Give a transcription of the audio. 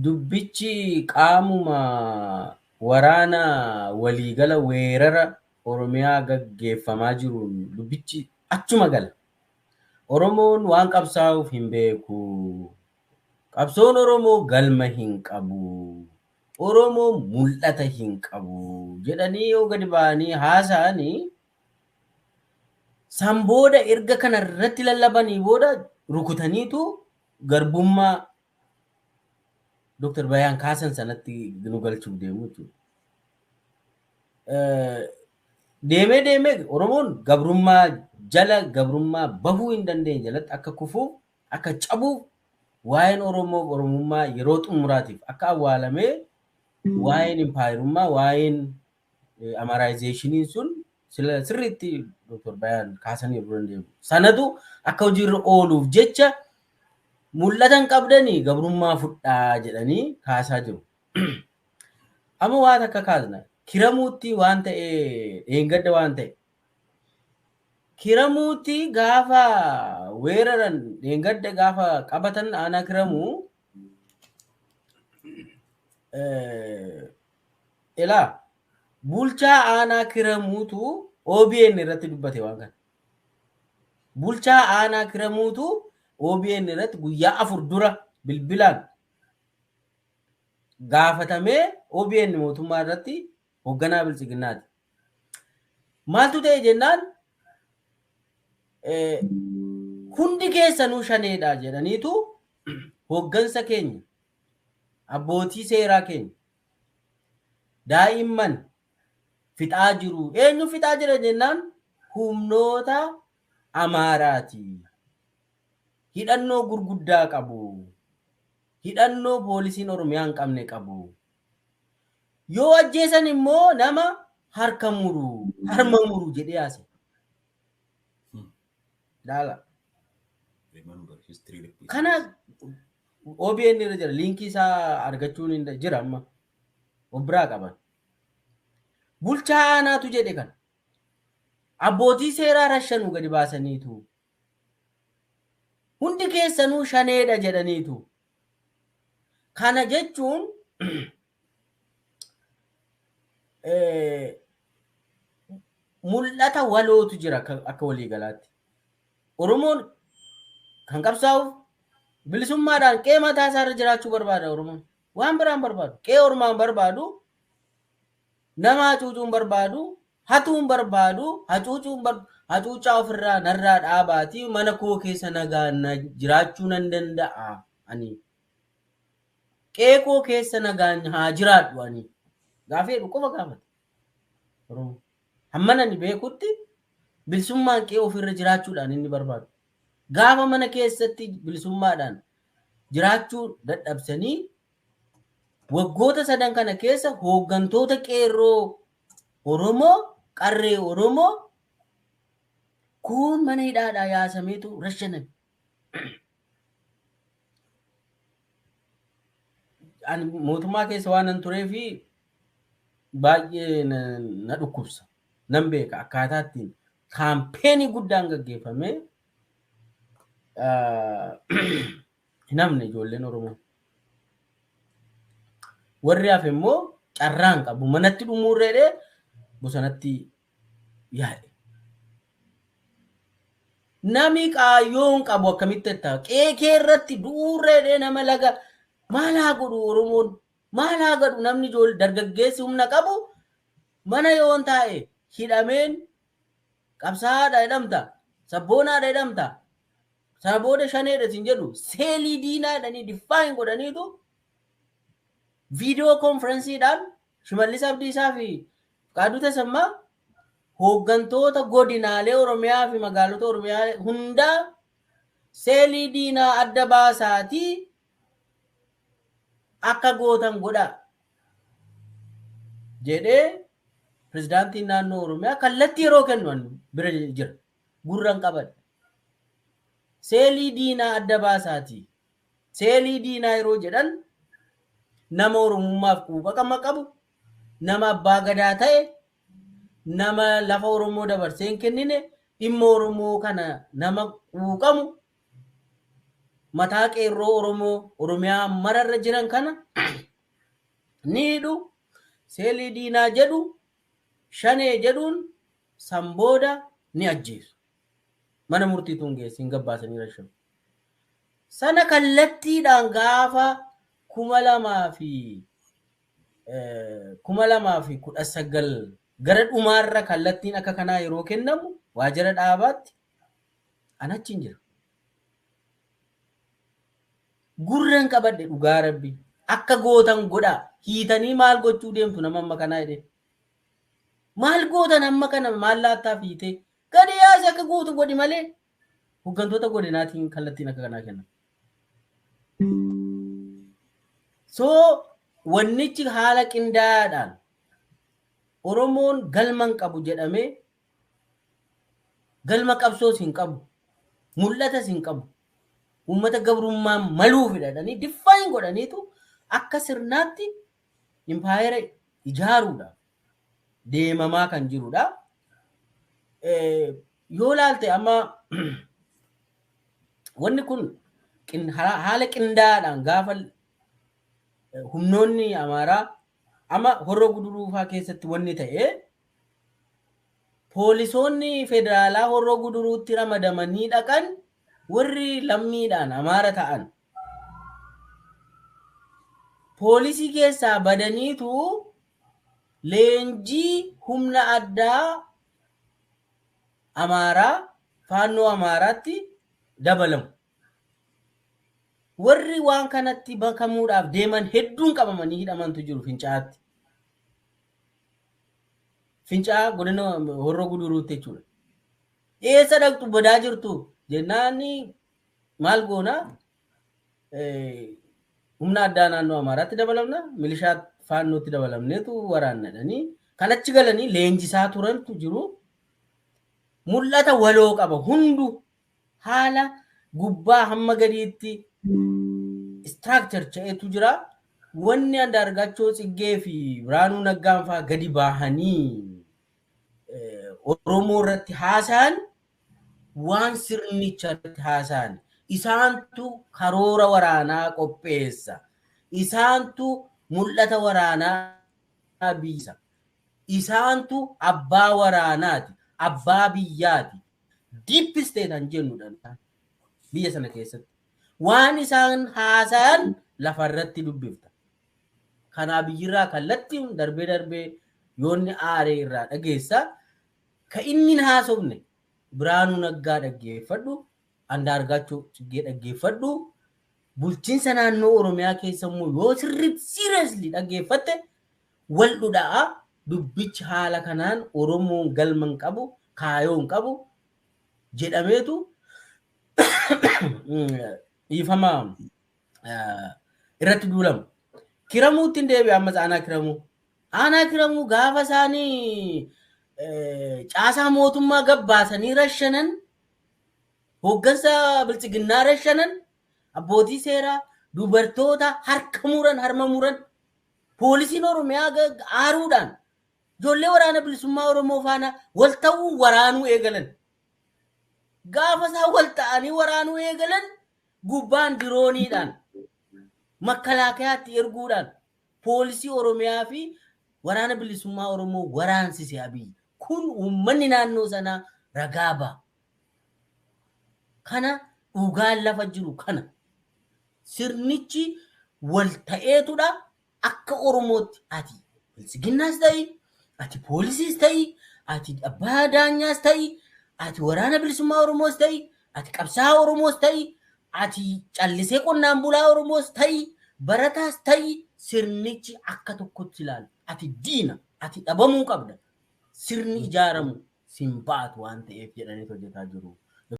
dubbichi qaamuma waraana waliigala weerara Oromiyaa gaggeeffamaa jiru dubbichi achuma gala. Oromoon waan qabsaa'uuf hin beeku. Qabsoon Oromoo galma hin qabu. Oromoo mul'ata hin qabu jedhanii yoo gadi ba'anii haasa'anii san booda erga kana irratti lallabanii booda rukutaniitu garbummaa Dr. Bayaan kaasan sanatti nu galchuuf deemu jechuudha. Deemee Oromoon gabrummaa jala gabrummaa bahuu hin dandeenye jalatti akka kufuuf akka cabuuf waa'een Oromoof Oromummaa yeroo xumuraatiif akka awwaalamee waa'een impaayirummaa waa'een amaraayizeeshiniin sun sirriitti Dr. Bayaan kaasanii yeroo dandeenyu. Sanatu akka hojiirra ooluuf jecha mul'atan qabdanii gabrummaa fudhaa jedhanii kaasaa jiru. Amma waan akka kaasna kiramuutti waan ta'e dheengadda waan ta'e kiramuutti gaafa weeraran dheengadda gaafa qabatan aanaa kiramuu ilaa bulchaa aanaa kiramuutu OBN irratti dubbate waan kana. Bulchaa aanaa kiramuutu OBN irratti guyyaa 4 dura bilbilaan gaafatamee OBN mootummaa irratti hoogganaa bilchiginnaati. Maaltu ta'e jennaan hundi keessanuu shaneedha jedhaniitu hooggansa keenya abbootii seeraa keenya daa'imman fixaa jiru. Eenyu fixaa jira jennaan humnoota Amaaraati. Hidhannoo gurguddaa qabu. Hidhannoo poolisiin Oromiyaa hin qabne qabu. Yoo ajjeesan immoo nama harka muru, harma muru jedhee haase. Daala. Kana OBN irra jira. Liinkii isaa argachuun hin jira amma. Obbiraa qaban. Bulchaa aanaatu jedhe kana. Abbootii seeraa rashanuu gadi baasaniitu. Hundi keessanuu shaneedha jedhaniitu. Kana jechuun mul'ata walootu jira akka waliigalaatti. Oromoon kan qabsaa'uuf bilisummaadhaan qe'ee mataa isaarra jiraachuu barbaada Oromoon. Waan biraan barbaadu. Qe'ee ormaan barbaadu, nama hacuucuun barbaadu, hatuun barbaadu, hacuucaa ofirraa narraa dhaabaatii mana koo keessa nagaan jiraachuu nan danda'a ani. Qe'ee koo keessa nagaan haa jiraadhu ani. Gaafeedhu qofa gaafate. Oromoo. Hamman ani beekutti bilisummaan qe'ee ofirra jiraachuudhaan inni barbaadu. Gaafa mana keessatti bilisummaadhaan jiraachuu dadhabsanii waggoota 3 kana keessa hooggantoota qeerroo Oromoo, qarree Oromoo kun mana hidhaadhaa yaasameetu rashaname. Ani mootummaa keessa waan nan turee fi baay'ee na dhukkubsa. Nan beeka akkaataa ittiin kaampeenii guddaan gaggeeffame hin hafne ijoolleen Oromoo. Warri hafe immoo carraan qabu. Manatti dhumuurreedhee bosonatti yaa'e. Nami qaayyoon qabu akkamitti ta'a? Qeekee irratti duurreedhee nama laga maal haa godhu Oromoon? Maal haa godhu namni ijoollee dargaggeessi humna qabu mana yoon taa'e hidhameen qabsaa'aadha jedhamta, sabboonaadha jedhamta. Sana booda shaneedha siin jedhu seelii diinaa jedhanii diffaayin godhaniitu viidiyoo konferensiidhaan Shimallis Abdiisaa fi Fqaaduu Tasammaa hooggantoota godinaalee Oromiyaa fi magaalota Oromiyaa hundaa seelii diinaa adda baasaatii akka gootan godha jedhee pirezidaantiin naannoo Oromiyaa kallattii yeroo kennu bira jira. Gurran qaban. Seelii diinaa adda baasaatii. Seelii diinaa yeroo jedhan nama Oromummaaf quuqama qabu, nama abbaa gadaa ta'e, nama lafa Oromoo dabarsee hin kennine, dhimma Oromoo kana nama quuqamu mataa qeerroo Oromoo Oromiyaa mararra jiran kana niidhu seelii diinaa jedhu shanee jedhuun sambooda ni ajjeesu. Mana murtiituun geessin gabbaasanii rashamu. Sana kallattiidhaan gaafa 2019 gara dhumaarra kallattiin akka kanaa yeroo kennamu waajjira dhaabaatti anachiin jira. Gurran qabadhe dhugaa rabbi akka gootan godhaa hiitanii maal gochuu deemtu nama amma kanaa jedhee maal gootan amma kana maal laattaa fiitee gadi yaase akka gootu godhi malee hooggantoota godinaatiin kallattiin akka kanaa kenna. So wannichi haala qindaa'aadhaan Oromoon galman qabu jedhamee galma qabsoos hin qabu mul'atas hin qabu uummata gabrummaa maluu fidhanii diffaayin godhaniitu akka sirnaatti impaayera ijaaruudha deemamaa kan jirudha. Yoo laalte amma wanni kun haala qindaa'aadhaan gaafa humnoonni Amaaraa ama Horroo Guduruufaa keessatti wanni ta'e poolisoonni federaalaa Horroo Guduruutti ramadamanii dhaqan warri lammiidhaan Amaara ta'an poolisii keessaa badaniitu leenjii humna addaa Amaaraa faannoo Amaaraatti dabalamu. Warri waan kanatti bakamuudhaaf deeman hedduun qabamanii hidhamantu jiru Fincaatti. Fincaa godina Horroo Guduruutti jechuudha. Eessa dhaqxu badaa jirtu jennaani maal goona humna addaa naannoo Amaaraatti dabalamna milishaa faannootti dabalamneetu waraannadhanii kanatti galanii leenjisaa turantu jiru. Mul'ata waloo qaba hundu haala gubbaa hamma gadiitti structure ta'etu jira. Wanni Andaargaachoo Tsiggee fi Biraanuu Naggaan fa'aa gadi baahanii Oromoo irratti haasa'an waan sirnicha irratti haasa'an isaantu karoora waraanaa qopheessa. Isaantu mul'ata waraanaa biisa. Isaantu abbaa waraanaati. Abbaa biyyaati. Deep state an jennudha biyya sana keessatti. Waan isaan haasa'an lafarratti dubbifta. Kanaa biyyirraa kallattii darbee yoonni aaree irraa dhageessa. Ka inni haasofne Biraanuu Naggaa dhaggeeffadhu, Andaargaachoo Tsiggee dhaggeeffadhu. Bulchiinsa naannoo Oromiyaa keessa immoo yoo sirriitti seriously dhaggeeffatte wal dhudhaa dubbichi haala kanaan Oromoon galman qabu kaayoon qabu jedhameetu dhiifama irratti duulamu. Kiramuutti hin deebi'e ammas aanaa kiramuu. Aanaa kiramuu gaafa isaanii caasaa mootummaa gabbaasanii rashanan hooggansa bilchiginnaa rashanan abbootii seeraa dubartoota harka muran harma muran poolisiin Oromiyaa aaruudhaan ijoollee waraana bilisummaa Oromoo faana wal ta'uu waraanuu eegalan. Gaafa isaa wal ta'anii waraanuu eegalan gubbaan dirooniidhaan makkalaakayaatti erguudhaan poolisii Oromiyaa fi waraana bilisummaa Oromoo waraansise Abiy. Kun uummanni naannoo sanaa ragaa ba'a. Kana dhugaan lafa jiru kana sirnichi wal ta'eetudha akka Oromootti ati bilchiginnaas ta'ii ati poolisiis ta'ii ati abbaa daanyaas ta'ii ati waraana bilisummaa Oromoos ta'ii ati qabsaa'aa Oromoos ta'ii ati callisee qonnaan bulaa Oromoos ta'ii barataas ta'ii sirnichi akka tokkotti ilaalu. Ati diina ati dhabamuu qabda. Sirni ijaaramu sin baatu waan ta'eef jedhanii hojjetaa jiru.